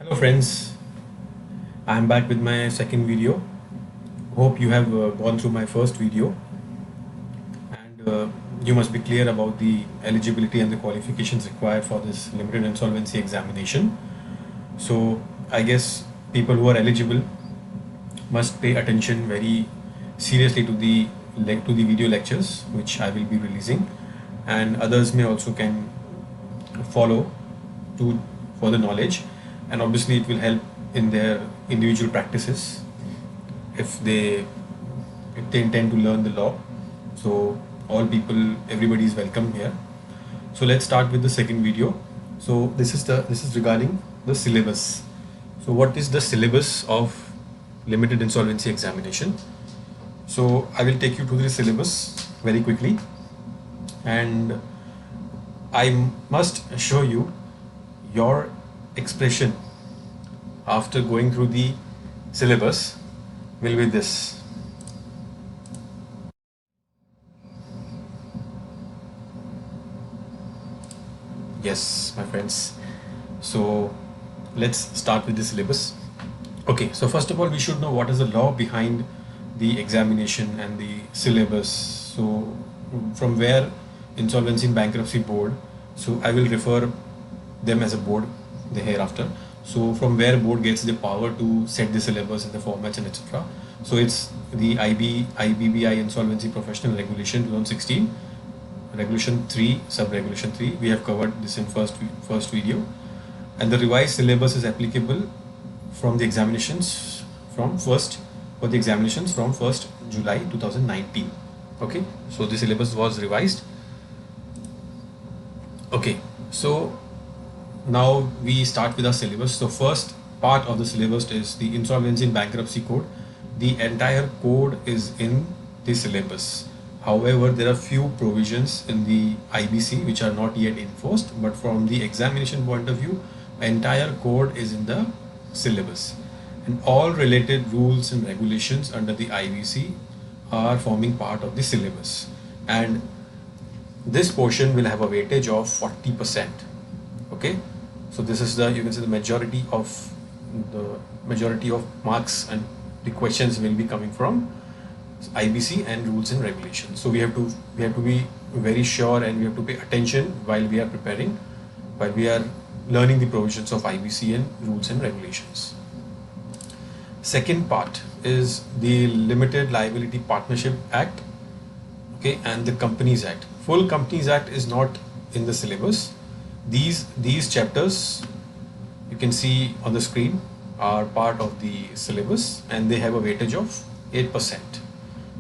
Hello friends, I'm back with my second video. Hope you have gone through my first video and you must be clear about the eligibility and the qualifications required for this limited insolvency examination. So I guess people who are eligible must pay attention very seriously to the video lectures which I will be releasing, and others may also can follow to for the knowledge, and obviously it will help in their individual practices if they intend to learn the law. So all people, everybody is welcome here. So let's start with the second video. So this is regarding the syllabus. So what is the syllabus of limited insolvency examination? So I will take you to the syllabus very quickly, and I must show you your expression after going through the syllabus will be this. Yes, my friends. So let's start with the syllabus. Okay, so first of all, we should know what is the law behind the examination and the syllabus. So from where Insolvency and Bankruptcy Board, so I will refer them as a board the hereafter. So from where board gets the power to set the syllabus and the formats and etc. So it's the IBBI Insolvency Professional Regulation 2016, Regulation 3, Sub-Regulation 3. We have covered this in first video, and the revised syllabus is applicable from the examinations from first for the examinations from 1st July 2019. Okay, so the syllabus was revised. Okay, so now we start with our syllabus. So first part of the syllabus is the Insolvency and Bankruptcy Code. The entire code is in the syllabus. However, there are few provisions in the IBC which are not yet enforced, but from the examination point of view, entire code is in the syllabus, and all related rules and regulations under the IBC are forming part of the syllabus, and this portion will have a weightage of 40%. Okay, so this is the, you can say, the majority of marks, and the questions will be coming from IBC and rules and regulations. So we have to be very sure, and we have to pay attention while we are preparing, while we are learning the provisions of IBC and rules and regulations. Second part is the Limited Liability Partnership Act, okay, and the Companies Act. Full Companies Act is not in the syllabus. These chapters you can see on the screen are part of the syllabus, and they have a weightage of 8%.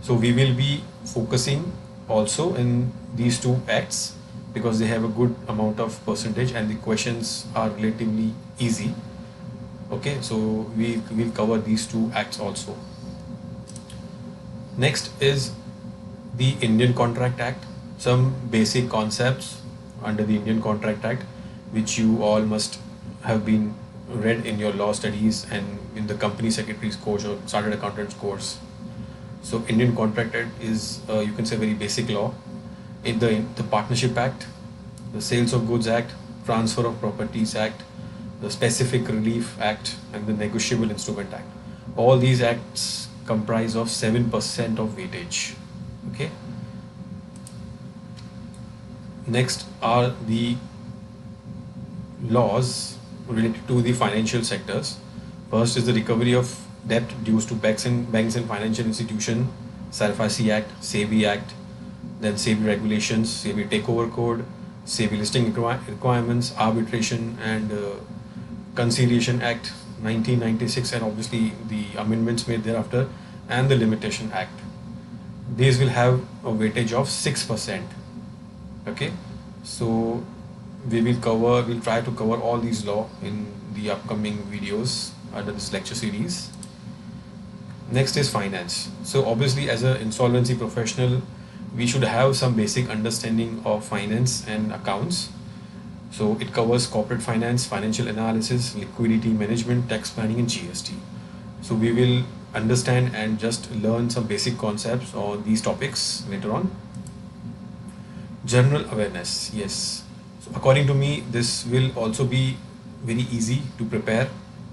So we will be focusing also in these two acts because they have a good amount of percentage and the questions are relatively easy. Okay, so we will cover these two acts also. Next is the Indian Contract Act. Some basic concepts under the Indian Contract Act which you all must have been read in your law studies and in the company secretary's course or chartered accountant's course. So Indian Contract Act is, you can say, very basic law. In the Partnership Act, the Sales of Goods Act, Transfer of Properties Act, the Specific Relief Act, and the Negotiable Instrument Act. All these acts comprise of 7% of weightage. Okay. Next are the laws related to the financial sectors. First is the Recovery of Debt Dues to Banks and Financial Institution, SARFAESI Act, SEBI Act, then SEBI Regulations, SEBI Takeover Code, SEBI Listing Requirements, Arbitration and Conciliation Act 1996, and obviously the amendments made thereafter, and the Limitation Act. These will have a weightage of 6%. Okay, so we'll try to cover all these law in the upcoming videos under this lecture series. Next is finance. So obviously as an insolvency professional, we should have some basic understanding of finance and accounts. So it covers corporate finance, financial analysis, liquidity management, tax planning, and GST. So we will understand and just learn some basic concepts on these topics later on. General awareness, yes. So according to me, this will also be very easy to prepare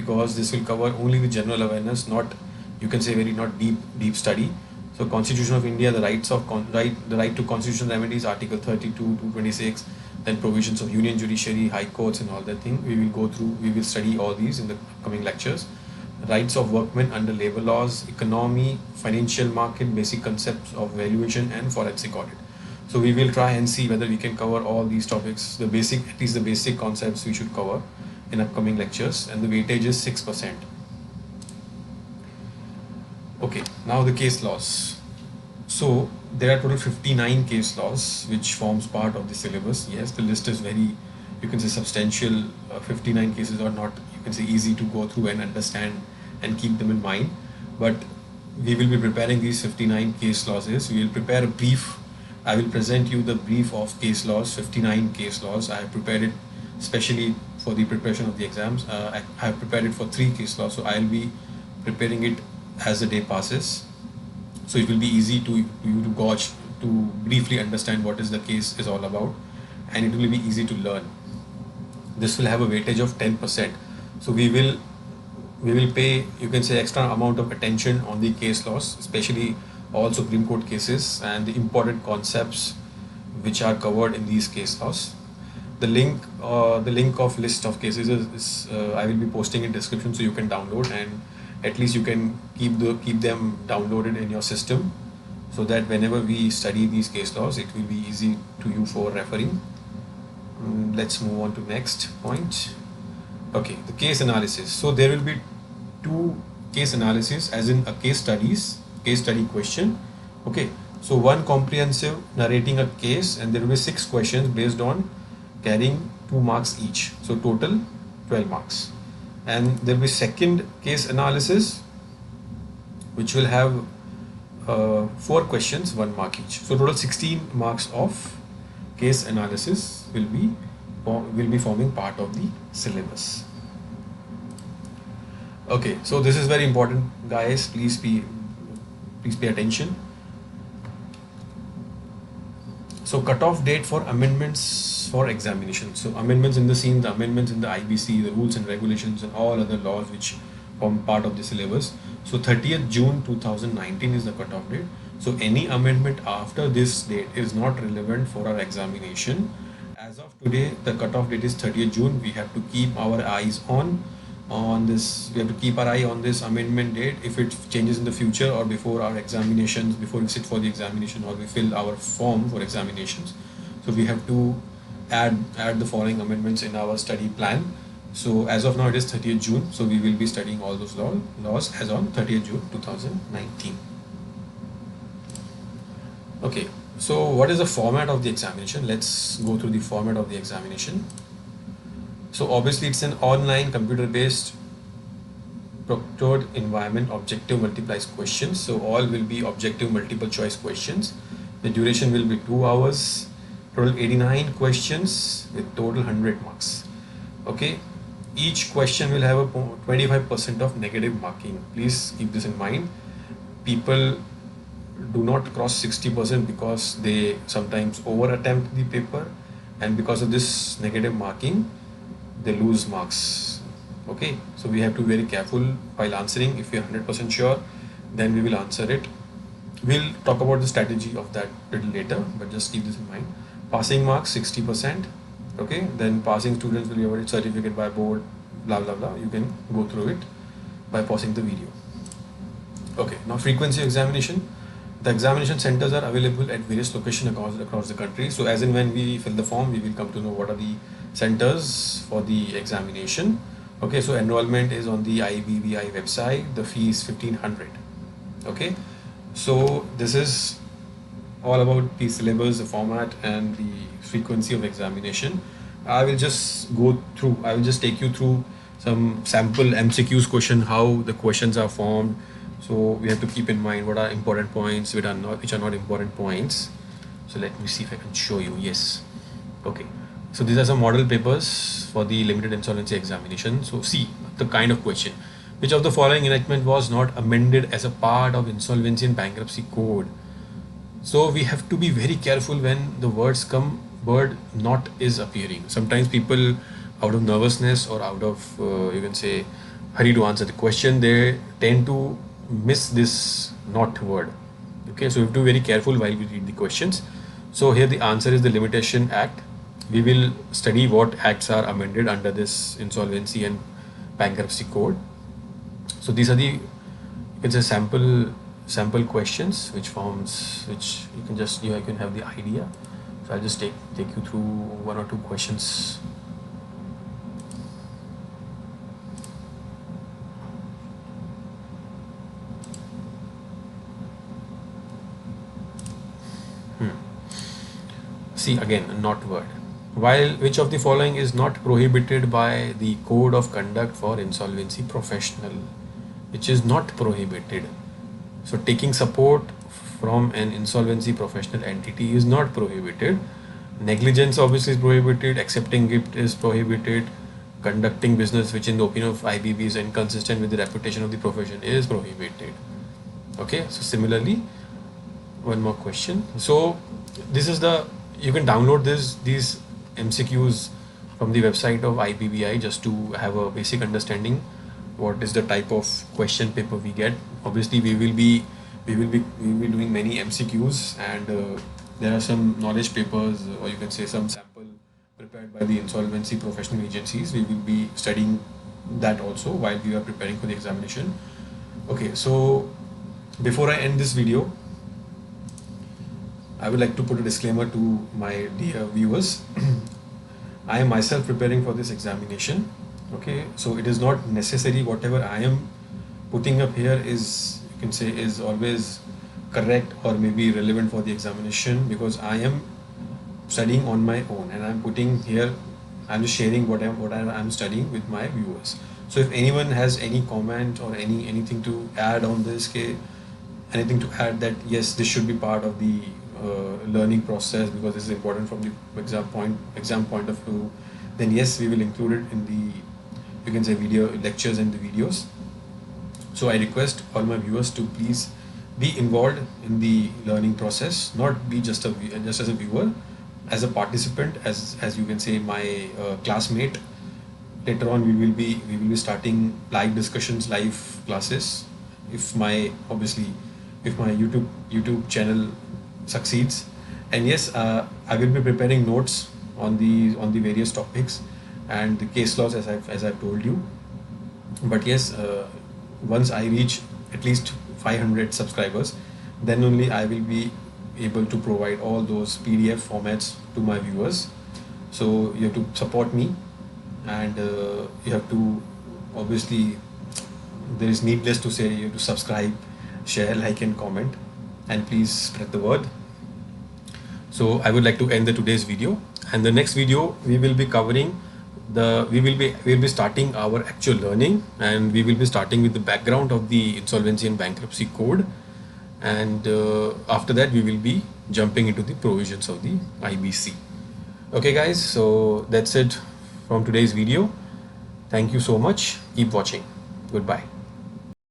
because this will cover only the general awareness, not, you can say, very not deep study. So Constitution of India, the the right to constitutional remedies, Article 32 to 26, then provisions of Union Judiciary, High Courts, and all that thing. We will study all these in the coming lectures. Rights of workmen under labor laws, economy, financial market, basic concepts of valuation, and forensic audit. So we will try and see whether we can cover all these topics, at least the basic concepts we should cover in upcoming lectures, and the weightage is 6%. Okay, now the case laws. So there are total 59 case laws which forms part of the syllabus. Yes, the list is very, you can say, substantial. 59 cases are not, you can say, easy to go through and understand and keep them in mind. But we will be preparing these 59 case laws. We will prepare a brief. I will present you the brief of case laws, 59 case laws. I have prepared it especially for the preparation of the exams. I have prepared it for 3 case laws, so I will be preparing it as the day passes. So it will be easy to you to gauge, to briefly understand what is the case is all about, and it will be easy to learn. This will have a weightage of 10%. So we will pay, you can say, extra amount of attention on the case laws, especially all Supreme Court cases and the important concepts which are covered in these case laws. The link of list of cases is I will be posting in description, so you can download, and at least you can keep them downloaded in your system, so that whenever we study these case laws, it will be easy to you for referring. Let's move on to next point. Okay, the case analysis. So there will be 2 case analysis, as in a case study question. Okay, so one comprehensive narrating a case, and there will be 6 questions based on carrying 2 marks each. So total 12 marks. And there will be second case analysis, which will have 4 questions, 1 mark each. So total 16 marks of case analysis will be forming part of the syllabus. Okay, so this is very important, guys. Please pay attention. So cutoff date for amendments for examination. So amendments in the amendments in the IBC, the rules and regulations, and all other laws which form part of the syllabus. So 30th June 2019 is the cutoff date. So any amendment after this date is not relevant for our examination. As of today, the cutoff date is 30th June. We have to keep our eyes on this. We have to keep our eye on this amendment date. If it changes in the future, or before our examinations, before we sit for the examination, or we fill our form for examinations, so we have to add the following amendments in our study plan. So as of now, it is 30th June. So we will be studying all those laws as on 30th June 2019. Okay, so what is the format of the examination? Let's go through the format of the examination. So obviously it's an online computer-based proctored environment, objective multiple questions. So all will be objective multiple choice questions. The duration will be 2 hours, total 89 questions with total 100 marks. Okay, each question will have a 25% of negative marking. Please keep this in mind. People do not cross 60% because they sometimes over attempt the paper, and because of this negative marking, they lose marks. Okay, so we have to be very careful while answering. If we are 100% sure, then we will answer it. We'll talk about the strategy of that little later, but just keep this in mind. Passing marks 60%. Okay, then passing students will be awarded certificate by board, blah blah blah. You can go through it by pausing the video. Okay, now frequency of examination. The examination centers are available at various locations across the country. So as in when we fill the form, we will come to know what are the centers for the examination. Okay, so enrollment is on the IBBI website. The fee is 1500. Okay, so this is all about the syllabus, the format, and the frequency of examination. I will just take you through some sample MCQs question, how the questions are formed. So we have to keep in mind what are important points, which are not important points. So let me see if I can show you. Yes. Okay. So these are some model papers for the limited insolvency examination. So see the kind of question. Which of the following enactment was not amended as a part of insolvency and bankruptcy code? So we have to be very careful when the word not is appearing. Sometimes people, out of nervousness or out of you can say hurry to answer the question, they tend to miss this not word. Okay, so we have to be very careful while we read the questions. So here the answer is the Limitation Act. We will study what acts are amended under this insolvency and bankruptcy code. So these are the, it's a sample questions which you can just, you can have the idea. So I'll just take you through one or two questions. See again, not word. While which of the following is not prohibited by the code of conduct for insolvency professional? Which is not prohibited. So taking support from an insolvency professional entity is not prohibited. Negligence obviously is prohibited. Accepting gift is prohibited. Conducting business which in the opinion of IBB is inconsistent with the reputation of the profession is prohibited. Okay, so similarly, one more question. So this is the, you can download these MCQs from the website of IBBI just to have a basic understanding what is the type of question paper we get. Obviously we will be doing many MCQs, and there are some knowledge papers, or you can say some sample prepared by the insolvency professional agencies. We will be studying that also while we are preparing for the examination. Okay, so before I end this video, I would like to put a disclaimer to my dear viewers. I am myself preparing for this examination. Okay, so it is not necessary whatever I am putting up here is, you can say, is always correct or maybe relevant for the examination, because I am studying on my own and I'm putting here, I'm just sharing what I'm studying with my viewers. So if anyone has any comment or anything to add on this, anything to add that yes, this should be part of the learning process because this is important from the exam point of view, then yes, we will include it in the, you can say, video lectures and the videos. So I request all my viewers to please be involved in the learning process, not be just as a viewer, as a participant, as you can say, my classmate. Later on we will be starting live discussions, live classes, if my YouTube channel succeeds. And yes, I will be preparing notes on the various topics and the case laws as I've told you. But yes, once I reach at least 500 subscribers, then only I will be able to provide all those PDF formats to my viewers. So you have to support me, and you have to, obviously, there is needless to say, you have to subscribe, share, like and comment, and please spread the word. So I would like to end today's video, and the next video we will be covering we'll be starting our actual learning, and we will be starting with the background of the insolvency and bankruptcy code, and after that we will be jumping into the provisions of the IBC. Okay guys, so that's it from today's video. Thank you so much. Keep watching. Goodbye.